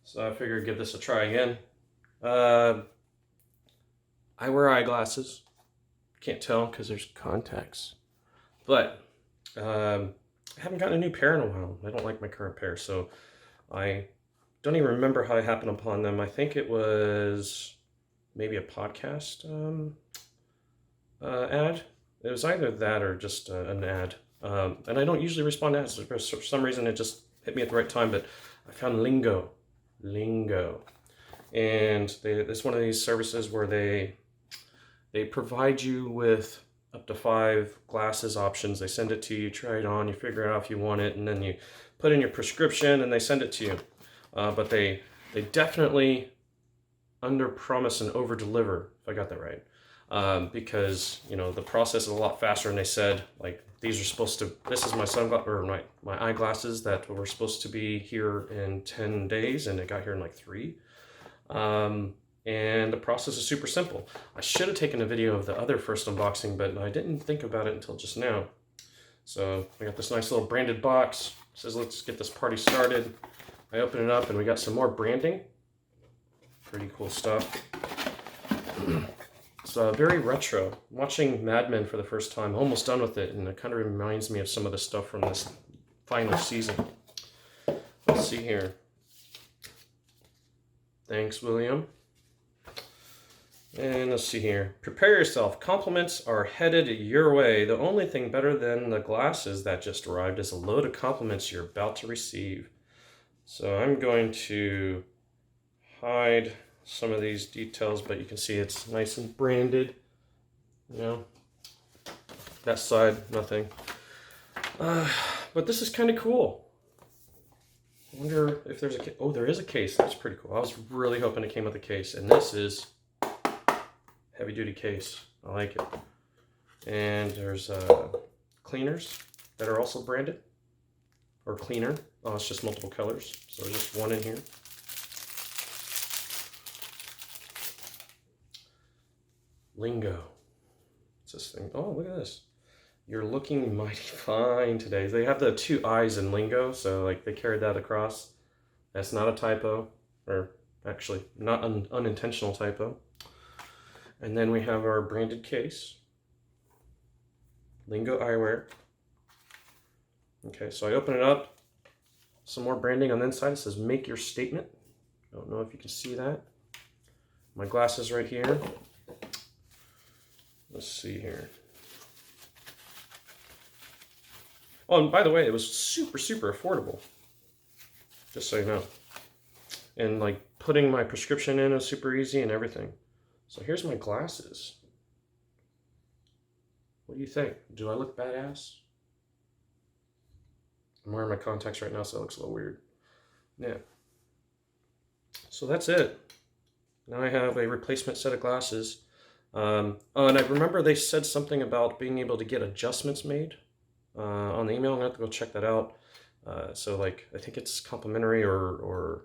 So I figured give this a try again. I wear eyeglasses. Can't tell because there's contacts. But I haven't gotten a new pair in a while. I don't like my current pair, so I don't even remember how I happened upon them. I think it was maybe a podcast ad. It was either that or just an ad. And I don't usually respond to ads. For some reason, it just hit me at the right time. But I found Liingo, and it's one of these services where they provide you with up to 5 glasses options. They send it to you, try it on, you figure out if you want it, and then you put in your prescription and they send it to you. But they definitely under promise and over deliver, if I got that right. Because the process is a lot faster, and they said like these are supposed to, this is my sunglasses or my eyeglasses that were supposed to be here in 10 days, and it got here in like 3. And the process is super simple. I should have taken a video of the other first unboxing, but I didn't think about it until just now. So I got this nice little branded box. It says let's get this party started. I open it up and we got some more branding. Pretty cool stuff. It's very retro. I'm watching Mad Men for the first time, almost done with it, and it kind of reminds me of some of the stuff from this final season. Let's see here. Thanks, William. And let's see here. Prepare yourself. Compliments are headed your way. The only thing better than the glasses that just arrived is a load of compliments you're about to receive. So I'm going to hide some of these details, but you can see it's nice and branded. That side, nothing. But this is kind of cool. I wonder if there's a case. Oh, there is a case. That's pretty cool. I was really hoping it came with a case, and this is heavy duty case. I like it. And there's cleaners that are also branded, or cleaner. Oh, it's just multiple colors, so there's just one in here. Liingo. What's this thing? Oh, look at this. You're looking mighty fine today. They have the 2 eyes in Liingo, so like they carried that across. That's not a typo, or actually not an unintentional typo. And then we have our branded case. Liingo Eyewear. Okay, so I open it up. Some more branding on the inside. It says make your statement. I don't know if you can see that. My glasses right here. Let's see here. Oh, and by the way, it was super affordable. Just so you know. And like putting my prescription in is super easy and everything. So here's my glasses. What do you think? Do I look badass? I'm wearing my contacts right now, so it looks a little weird. Yeah. So that's it. Now I have a replacement set of glasses. Oh, and I remember they said something about being able to get adjustments made on the email. I'm going to have to go check that out. So like, I think it's complimentary or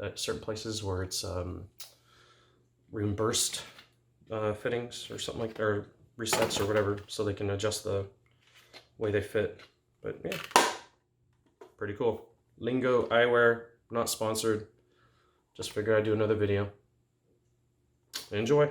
at certain places where it's reimbursed fittings or something like that, or resets or whatever, so they can adjust the way they fit. But yeah, pretty cool. Liingo Eyewear, not sponsored. Just figured I'd do another video. Enjoy.